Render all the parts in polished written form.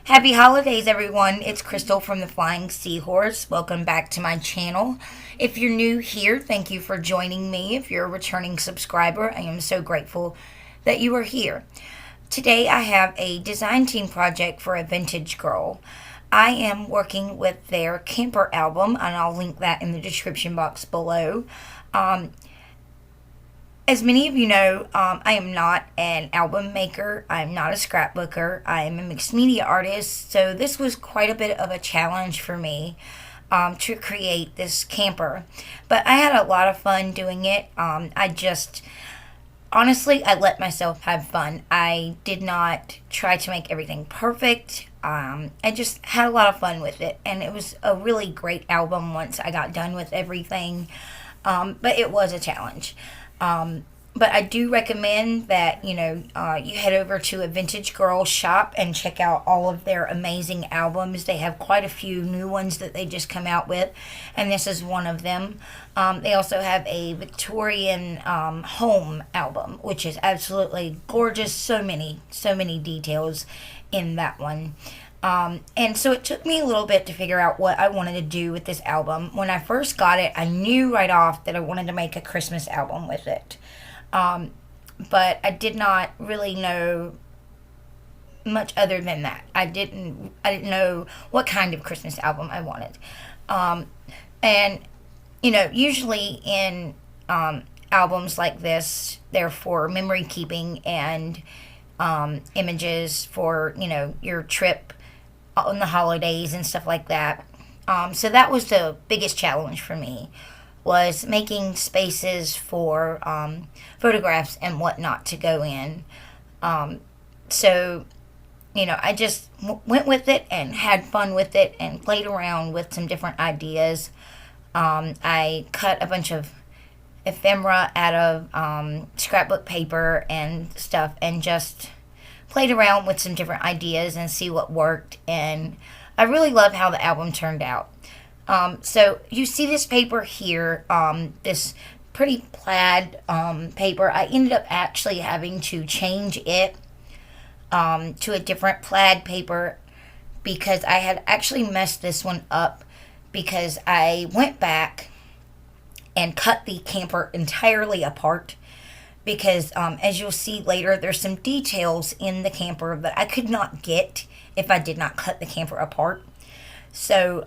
Happy holidays, everyone. It's Crystal from the Flying Seahorse. Welcome back to my channel. If you're new here, thank you for joining me. If you're a returning subscriber, I am so grateful that you are here. Today, I have a design team project for a vintage girl. I am working with their camper album, and I'll link that in the description box below. As many of you know, I am not an album maker. I'm not a scrapbooker. I am a mixed media artist. So this was quite a bit of a challenge for me to create this camper. But I had a lot of fun doing it. Honestly, I let myself have fun. I did not try to make everything perfect. I just had a lot of fun with it. And it was a really great album once I got done with everything. But it was a challenge. But I do recommend that, you head over to a Vintage Girl shop and check out all of their amazing albums. They have quite a few new ones that they just come out with, and this is one of them. They also have a Victorian home album, which is absolutely gorgeous. So many details in that one. And so it took me a little bit to figure out what I wanted to do with this album. When I first got it, I knew right off that I wanted to make a Christmas album with it. But I did not really know much other than that. I didn't know what kind of Christmas album I wanted. And usually in albums like this, they're for memory keeping and images for your trip on the holidays and stuff like that. So that was the biggest challenge for me, was making spaces for photographs and whatnot to go in. So I just went with it and had fun with it and played around with some different ideas. I cut a bunch of ephemera out of scrapbook paper and stuff and just played around with some different ideas and see what worked, and I really love how the album turned out. So you see this paper here, this pretty plaid paper. I ended up actually having to change it to a different plaid paper because I had actually messed this one up, because I went back and cut the camper entirely apart. Because as you'll see later, there's some details in the camper that I could not get if I did not cut the camper apart. So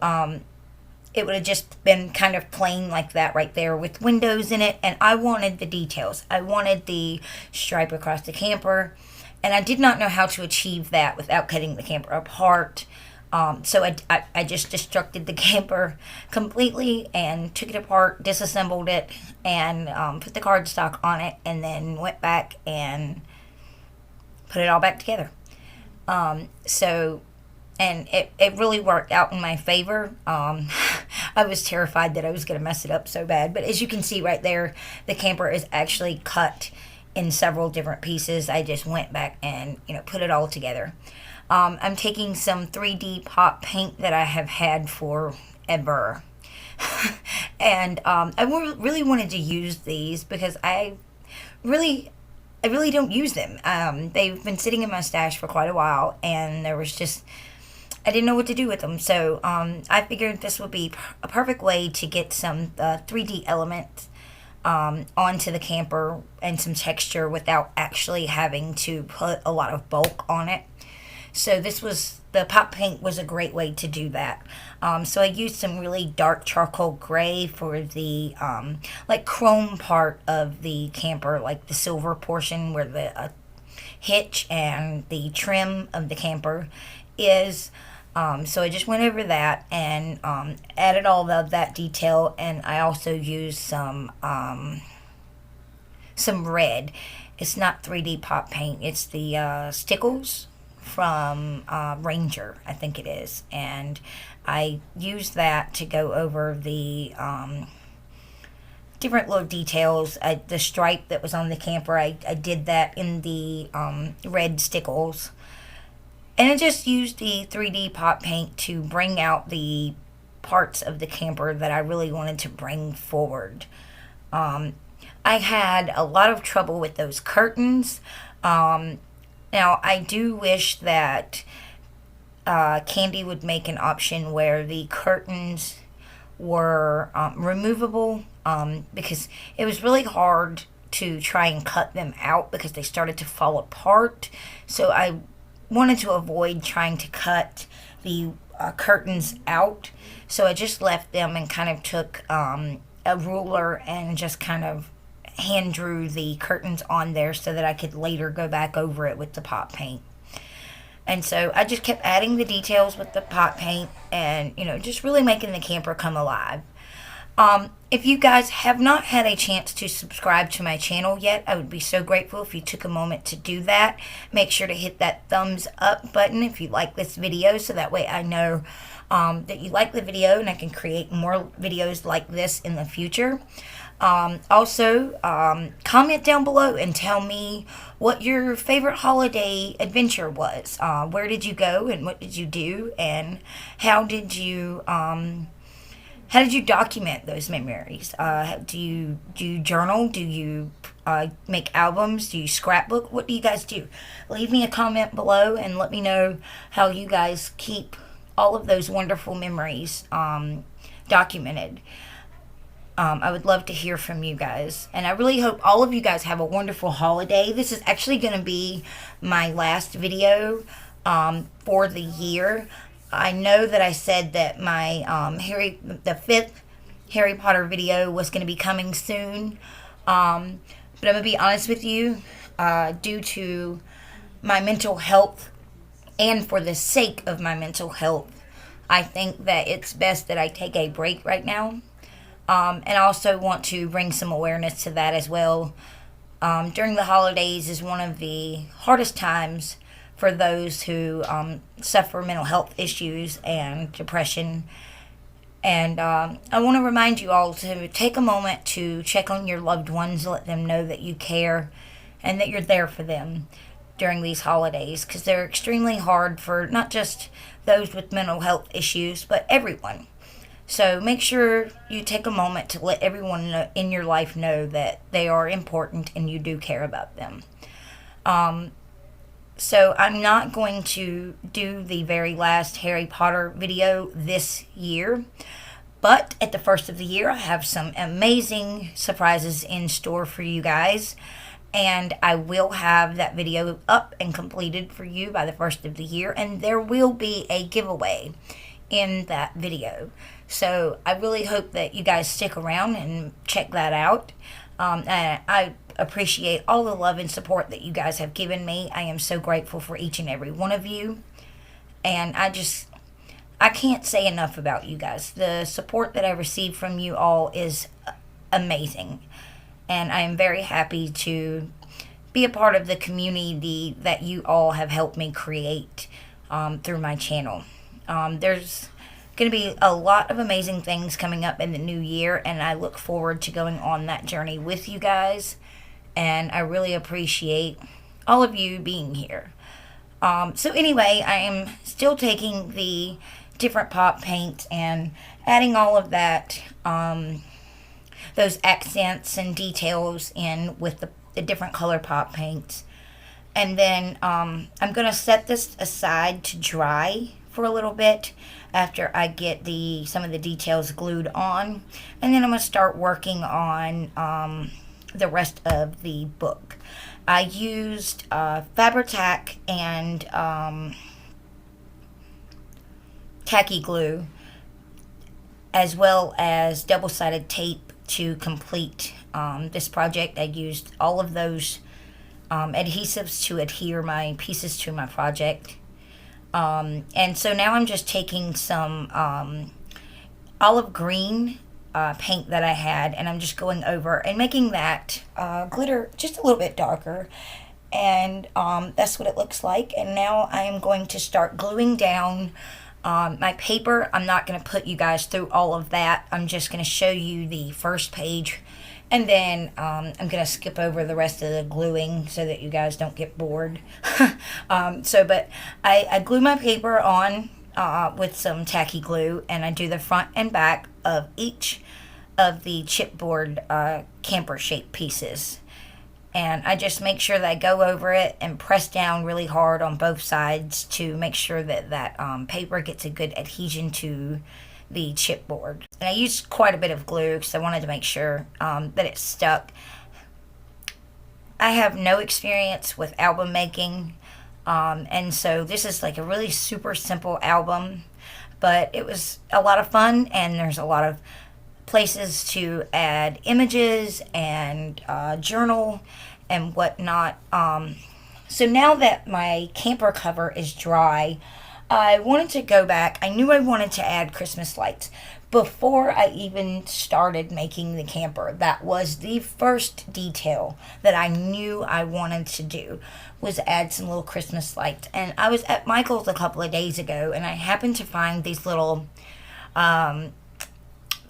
it would have just been kind of plain like that right there with windows in it. And I wanted the details. I wanted the stripe across the camper. And I did not know how to achieve that without cutting the camper apart. So I just destructed the camper completely and took it apart, disassembled it, and put the cardstock on it, and then went back and put it all back together. And it really worked out in my favor. I was terrified that I was going to mess it up so bad. But as you can see right there, the camper is actually cut in several different pieces. I just went back and, put it all together. I'm taking some 3D pop paint that I have had forever. And I really wanted to use these because I really don't use them. They've been sitting in my stash for quite a while, and I didn't know what to do with them. So I figured this would be a perfect way to get some 3D elements onto the camper and some texture without actually having to put a lot of bulk on it. So the pop paint was a great way to do that. So I used some really dark charcoal gray for the chrome part of the camper, like the silver portion where the hitch and the trim of the camper is. So I just went over that and added all of that detail, and I also used some red. It's not 3D pop paint. It's the Stickles from Ranger, I think it is, and I used that to go over the different little details. The stripe that was on the camper, I did that in the red Stickles, and I just used the 3D pop paint to bring out the parts of the camper that I really wanted to bring forward. I had a lot of trouble with those curtains. Now, I do wish that Candy would make an option where the curtains were removable, because it was really hard to try and cut them out because they started to fall apart. So I wanted to avoid trying to cut the curtains out. So I just left them and kind of took a ruler and just kind of hand drew the curtains on there so that I could later go back over it with the pot paint. And so I just kept adding the details with the pot paint and, just really making the camper come alive. If you guys have not had a chance to subscribe to my channel yet, I would be so grateful if you took a moment to do that. Make sure to hit that thumbs up button if you like this video, so that way I know that you like the video and I can create more videos like this in the future. Also, comment down below and tell me what your favorite holiday adventure was. Where did you go and what did you do, and how did you document those memories? Do you journal? Do you make albums? Do you scrapbook? What do you guys do? Leave me a comment below and let me know how you guys keep all of those wonderful memories documented. I would love to hear from you guys. And I really hope all of you guys have a wonderful holiday. This is actually going to be my last video for the year. I know that I said that my the 5th Harry Potter video was going to be coming soon. But I'm going to be honest with you, due to my mental health and for the sake of my mental health, I think that it's best that I take a break right now. And I also want to bring some awareness to that as well. During the holidays is one of the hardest times for those who suffer mental health issues and depression. And I want to remind you all to take a moment to check on your loved ones, let them know that you care and that you're there for them during these holidays, because they're extremely hard for not just those with mental health issues, but everyone. So make sure you take a moment to let everyone in your life know that they are important and you do care about them. So I'm not going to do the very last Harry Potter video this year, but at the first of the year I have some amazing surprises in store for you guys, and I will have that video up and completed for you by the first of the year, and there will be a giveaway in that video. So I really hope that you guys stick around and check that out. And I appreciate all the love and support that you guys have given me. I am so grateful for each and every one of you. And I can't say enough about you guys. The support that I receive from you all is amazing. And I am very happy to be a part of the community that you all have helped me create through my channel. There's going to be a lot of amazing things coming up in the new year, and I look forward to going on that journey with you guys, and I really appreciate all of you being here. So anyway, I am still taking the different pop paint and adding all of that, those accents and details in with the different color pop paints. And then I'm going to set this aside to dry for a little bit after I get some of the details glued on, and then I'm going to start working on the rest of the book. I used Fabri-Tac and tacky glue, as well as double-sided tape to complete this project. I used all of those adhesives to adhere my pieces to my project. And so now I'm just taking some olive green paint that I had, and I'm just going over and making that glitter just a little bit darker. And that's what it looks like. And now I am going to start gluing down my paper. I'm not going to put you guys through all of that. I'm just going to show you the first page. And then I'm going to skip over the rest of the gluing so that you guys don't get bored. But I glue my paper on with some tacky glue, and I do the front and back of each of the chipboard camper shape pieces. And I just make sure that I go over it and press down really hard on both sides to make sure that paper gets a good adhesion to the chipboard. And I used quite a bit of glue because I wanted to make sure that it stuck. I have no experience with album making, and so this is like a really super simple album, but it was a lot of fun, and there's a lot of places to add images and journal and whatnot. So now that my camper cover is dry, I wanted to go back. I knew I wanted to add Christmas lights before I even started making the camper. That was the first detail that I knew I wanted to do, was add some little Christmas lights. And I was at Michael's a couple of days ago, and I happened to find these little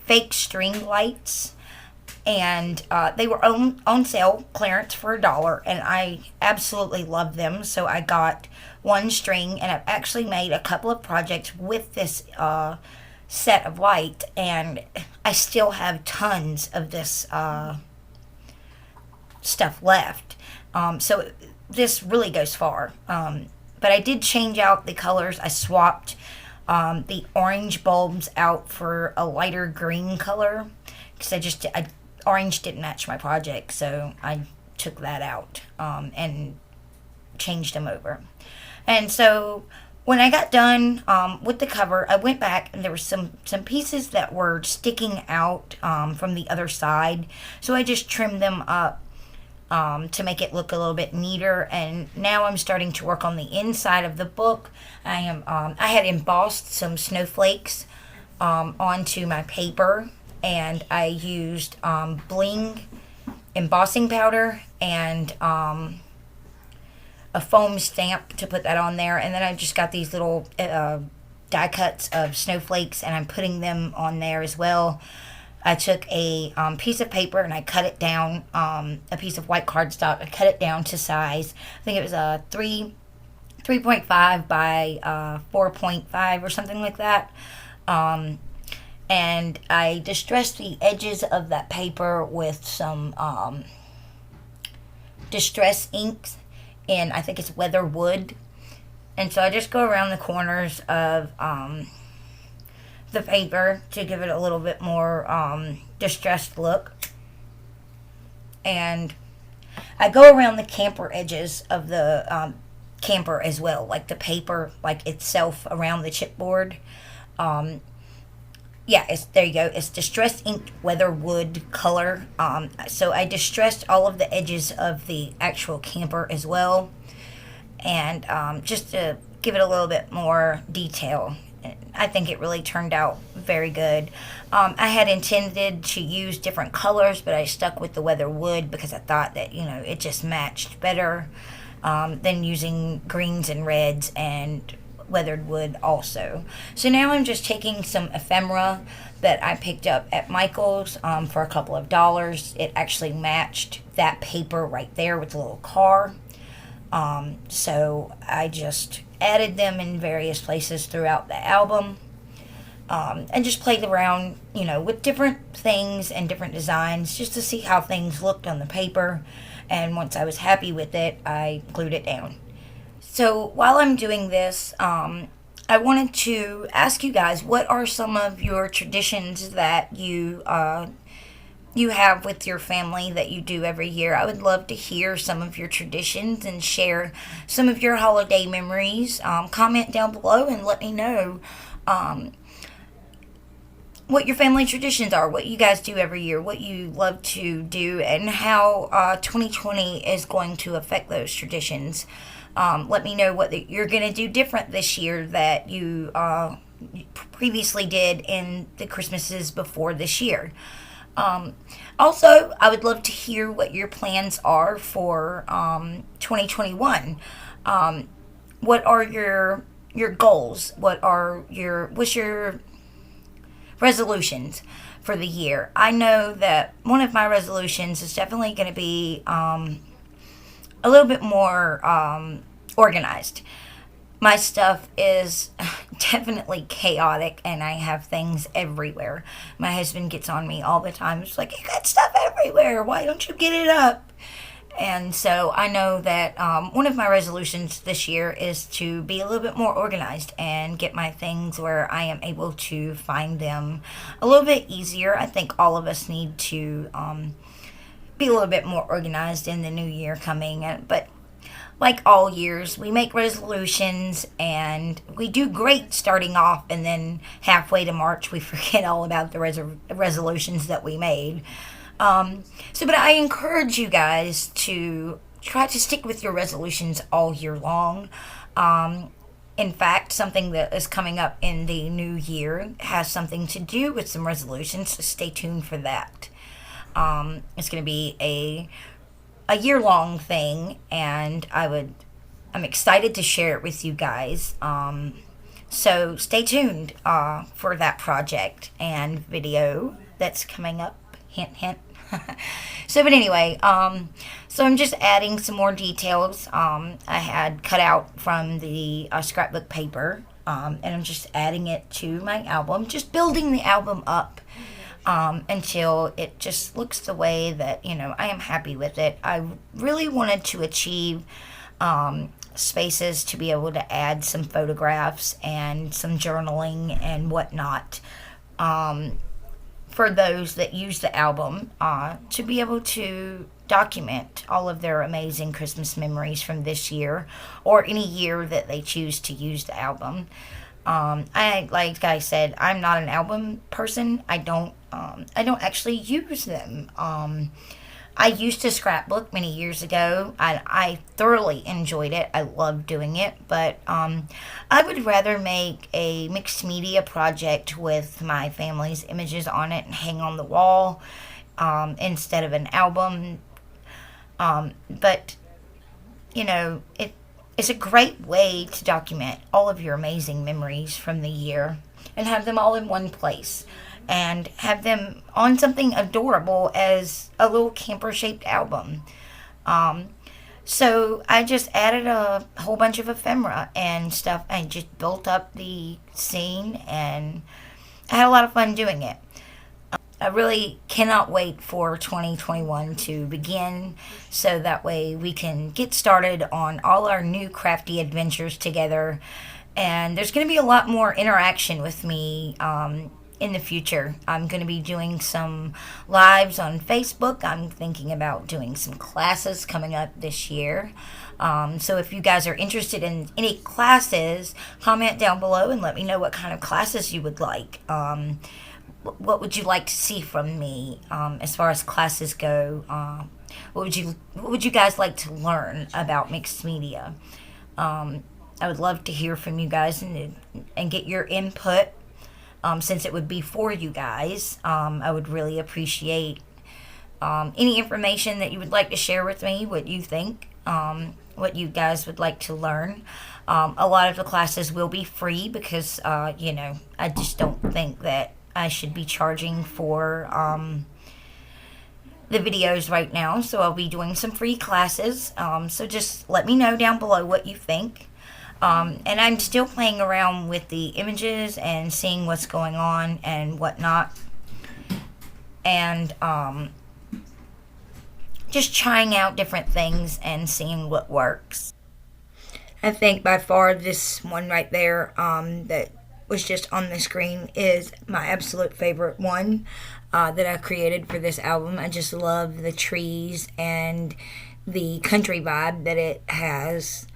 fake string lights, and they were on sale, clearance for $1, and I absolutely love them. So I got one string, and I've actually made a couple of projects with this set of light, and I still have tons of this stuff left. So this really goes far. But I did change out the colors. I swapped the orange bulbs out for a lighter green color because orange didn't match my project, so I took that out and changed them over. And so when I got done with the cover, I went back and there were some pieces that were sticking out from the other side, so I just trimmed them up to make it look a little bit neater. And now I'm starting to work on the inside of the book. I had embossed some snowflakes onto my paper, and I used bling embossing powder and a foam stamp to put that on there. And then I just got these little die cuts of snowflakes, and I'm putting them on there as well. I took a piece of paper and I cut it down, a piece of white cardstock. I cut it down to size. I think it was a 3.5 by 4.5 or something like that. And I distressed the edges of that paper with some distress inks, and I think it's weather wood. And so I just go around the corners of the paper to give it a little bit more distressed look. And I go around the camper edges of the camper as well, like the paper, like itself around the chipboard. There you go. It's distressed inked weather wood color. So I distressed all of the edges of the actual camper as well, and just to give it a little bit more detail. I think it really turned out very good. I had intended to use different colors, but I stuck with the weather wood because I thought that, it just matched better than using greens and reds and weathered wood also. So now I'm just taking some ephemera that I picked up at Michael's for a couple of dollars. It actually matched that paper right there with the little car. So I just added them in various places throughout the album, and just played around, with different things and different designs just to see how things looked on the paper. And once I was happy with it, I glued it down. So while I'm doing this, I wanted to ask you guys, what are some of your traditions that you have with your family that you do every year? I would love to hear some of your traditions and share some of your holiday memories. Comment down below and let me know what your family traditions are, what you guys do every year, what you love to do, and how 2020 is going to affect those traditions. Let me know what you're going to do different this year that you previously did in the Christmases before this year. Also, I would love to hear what your plans are for 2021. What are your goals? What's your resolutions for the year? I know that one of my resolutions is definitely going to be a little bit more organized. My stuff is definitely chaotic, and I have things everywhere. My husband gets on me all the time. It's like, you got stuff everywhere. Why don't you get it up? And so I know that one of my resolutions this year is to be a little bit more organized and get my things where I am able to find them a little bit easier. I think all of us need to be a little bit more organized in the new year coming. But like all years, we make resolutions and we do great starting off, and then halfway to March, we forget all about the resolutions that we made. But I encourage you guys to try to stick with your resolutions all year long. In fact, something that is coming up in the new year has something to do with some resolutions, so stay tuned for that. It's going to be a year long thing, and I'm excited to share it with you guys. So stay tuned for that project and video that's coming up. Hint, hint. But anyway, so I'm just adding some more details. I had cut out from the scrapbook paper, and I'm just adding it to my album, just building the album up until it just looks the way that, I am happy with it. I really wanted to achieve spaces to be able to add some photographs and some journaling and whatnot. For those that use the album, to be able to document all of their amazing Christmas memories from this year or any year that they choose to use the album. Like I said, I'm not an album person. I don't actually use them. I used to scrapbook many years ago. I thoroughly enjoyed it. I loved doing it. But I would rather make a mixed media project with my family's images on it and hang on the wall instead of an album. But, it's a great way to document all of your amazing memories from the year and have them all in one place, and have them on something adorable as a little camper-shaped album. So I just added a whole bunch of ephemera and stuff and just built up the scene, and I had a lot of fun doing it. I really cannot wait for 2021 to begin, so that way we can get started on all our new crafty adventures together. And there's going to be a lot more interaction with me in the future. I'm going to be doing some lives on Facebook. I'm thinking about doing some classes coming up this year. So if you guys are interested in any classes, comment down below and let me know what kind of classes you would like. What would you like to see from me as far as classes go? What would you guys like to learn about mixed media? I would love to hear from you guys and get your input. Since it would be for you guys, I would really appreciate any information that you would like to share with me, what you think, what you guys would like to learn. A lot of the classes will be free because, I just don't think that I should be charging for the videos right now. So I'll be doing some free classes. So just let me know down below what you think. And I'm still playing around with the images and seeing what's going on and whatnot. And just trying out different things and seeing what works. I think by far this one right there that was just on the screen is my absolute favorite one that I created for this album. I just love the trees and the country vibe that it has.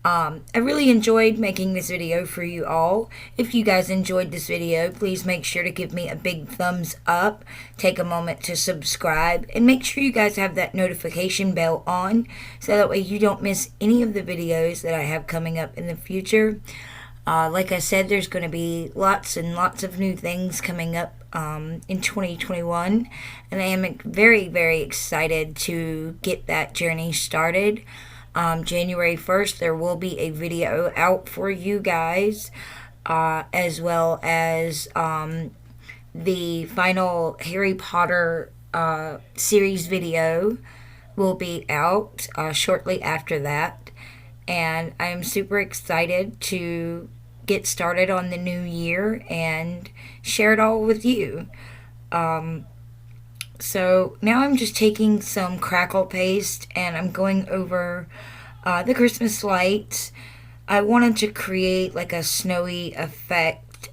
I really enjoyed making this video for you all. If you guys enjoyed this video, please make sure to give me a big thumbs up. Take a moment to subscribe. And make sure you guys have that notification bell on, so that way you don't miss any of the videos that I have coming up in the future. Like I said, there's going to be lots and lots of new things coming up in 2021. And I am very, very excited to get that journey started. January 1st, there will be a video out for you guys, as well as the final Harry Potter series video will be out shortly after that. And I'm super excited to get started on the new year and share it all with you. So now I'm just taking some Crackle paste and I'm going over the Christmas lights. I wanted to create like a snowy effect.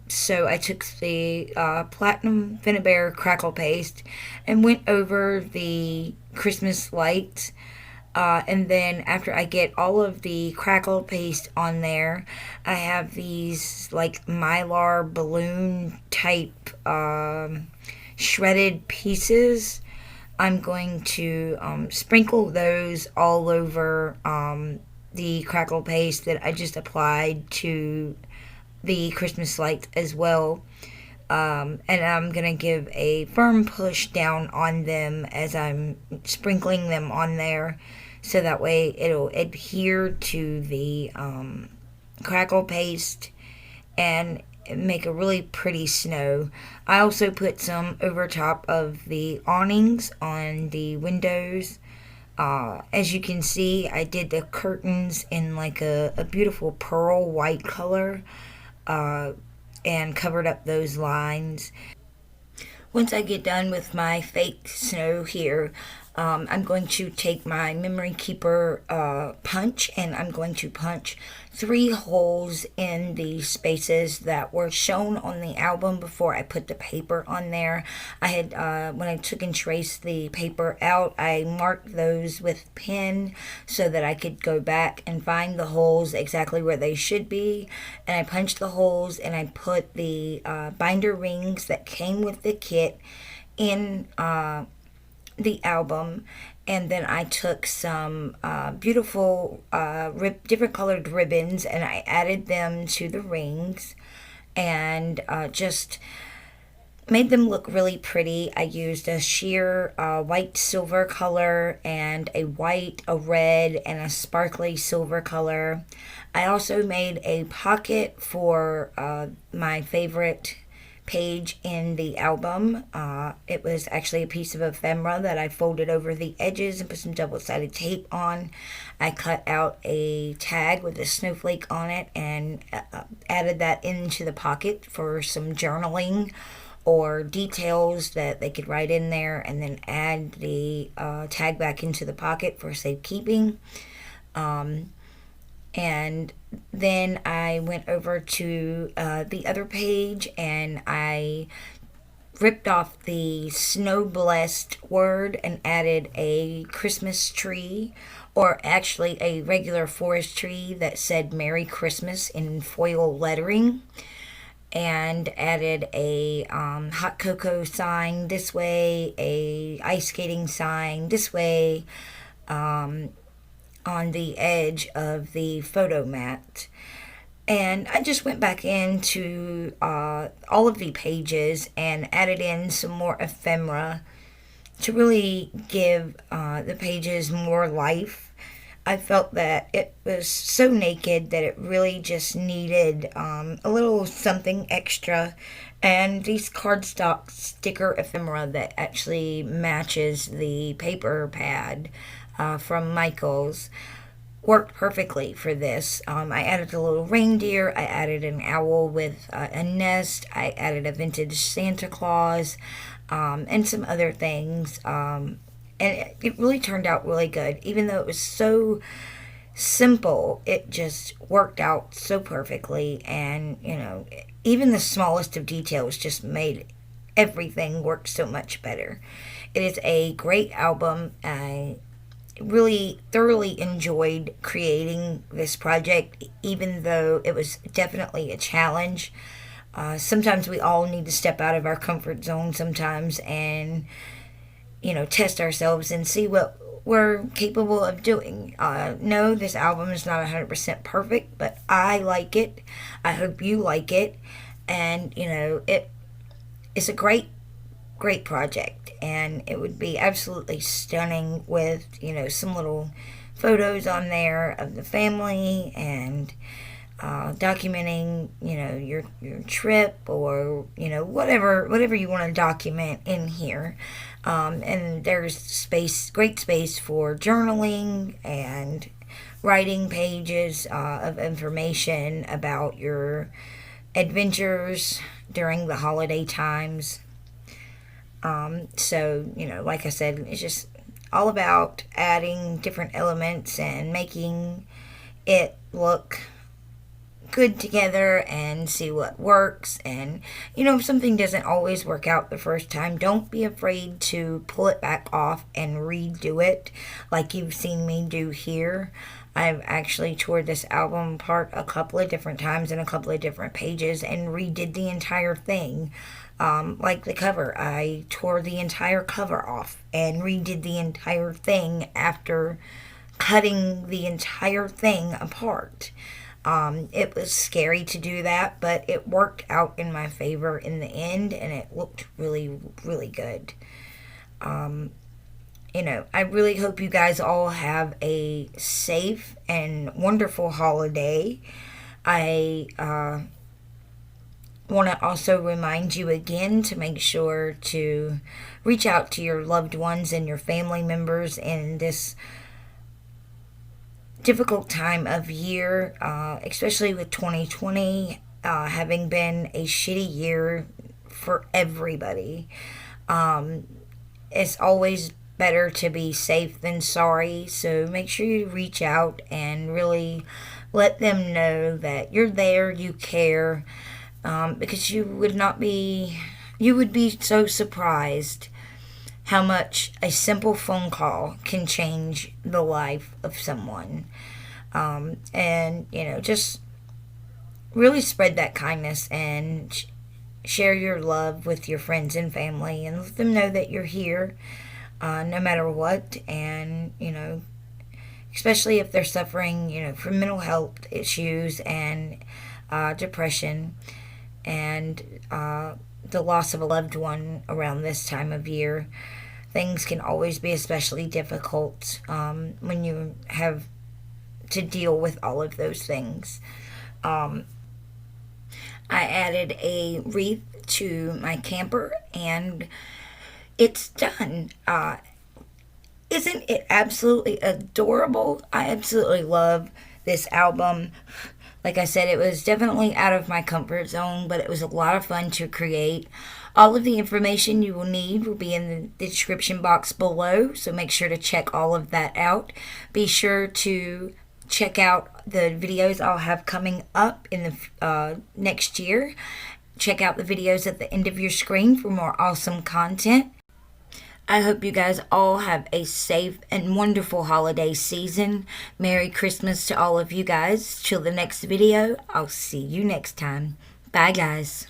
So I took the Platinum Finnabair Crackle paste and went over the Christmas lights. And then after I get all of the Crackle paste on there, I have these like mylar balloon type shredded pieces. I'm going to sprinkle those all over the Crackle paste that I just applied to the Christmas lights as well. And I'm going to give a firm push down on them as I'm sprinkling them on there, so that way it'll adhere to the Crackle paste and make a really pretty snow. I also put some over top of the awnings on the windows. As you can see, I did the curtains in like a beautiful pearl white color, and covered up those lines. Once I get done with my fake snow here, I'm going to take my memory keeper punch, and I'm going to punch 3 holes in the spaces that were shown on the album before I put the paper on there. I had, when I took and traced the paper out, I marked those with pen so that I could go back and find the holes exactly where they should be. And I punched the holes and I put the binder rings that came with the kit in the album, and then I took some beautiful different colored ribbons and I added them to the rings and just made them look really pretty. I used a sheer white silver color and a white, a red, and a sparkly silver color. I also made a pocket for my favorite page in the album. It was actually a piece of ephemera that I folded over the edges and put some double-sided tape on. I cut out a tag with a snowflake on it and added that into the pocket for some journaling or details that they could write in there, and then add the tag back into the pocket for safekeeping. And then I went over to the other page and I ripped off the snow blessed word and added a Christmas tree, or actually a regular forest tree that said Merry Christmas in foil lettering, and added a hot cocoa sign this way, a ice skating sign this way, on the edge of the photo mat. And I just went back into all of the pages and added in some more ephemera to really give the pages more life. I felt that it was so naked that it really just needed a little something extra. And these cardstock sticker ephemera that actually matches the paper pad from Michael's worked perfectly for this. I added a little reindeer, I added an owl with a nest, I added a vintage Santa Claus, and some other things. And it really turned out really good. Even though it was so simple, it just worked out so perfectly. And, even the smallest of details just made everything work so much better. It is a great album. I really thoroughly enjoyed creating this project, even though it was definitely a challenge. Sometimes we all need to step out of our comfort zone sometimes and, test ourselves and see what we're capable of doing. No, this album is not 100% perfect, but I like it. I hope you like it. And, it's a great project, and it would be absolutely stunning with some little photos on there of the family and documenting your trip, or whatever you want to document in here. And there's great space for journaling and writing pages of information about your adventures during the holiday times. So, like I said, it's just all about adding different elements and making it look good together and see what works. And if something doesn't always work out the first time, don't be afraid to pull it back off and redo it like you've seen me do here. I've actually tore this album apart a couple of different times in a couple of different pages and redid the entire thing. Like the cover, I tore the entire cover off and redid the entire thing after cutting the entire thing apart. It was scary to do that, but it worked out in my favor in the end, and it looked really, really good. I really hope you guys all have a safe and wonderful holiday. I want to also remind you again to make sure to reach out to your loved ones and your family members in this difficult time of year, especially with 2020 having been a shitty year for everybody. It's always better to be safe than sorry, so make sure you reach out and really let them know that you're there, you care, because you would be so surprised how much a simple phone call can change the life of someone. And, just really spread that kindness and share your love with your friends and family and let them know that you're here no matter what. And, especially if they're suffering, from mental health issues and depression and the loss of a loved one around this time of year. Things can always be especially difficult when you have to deal with all of those things. I added a wreath to my camper and it's done. Isn't it absolutely adorable? I absolutely love this album. Like I said, it was definitely out of my comfort zone, but it was a lot of fun to create. All of the information you will need will be in the description box below, so make sure to check all of that out. Be sure to check out the videos I'll have coming up in the next year. Check out the videos at the end of your screen for more awesome content. I hope you guys all have a safe and wonderful holiday season. Merry Christmas to all of you guys. Till the next video, I'll see you next time. Bye, guys.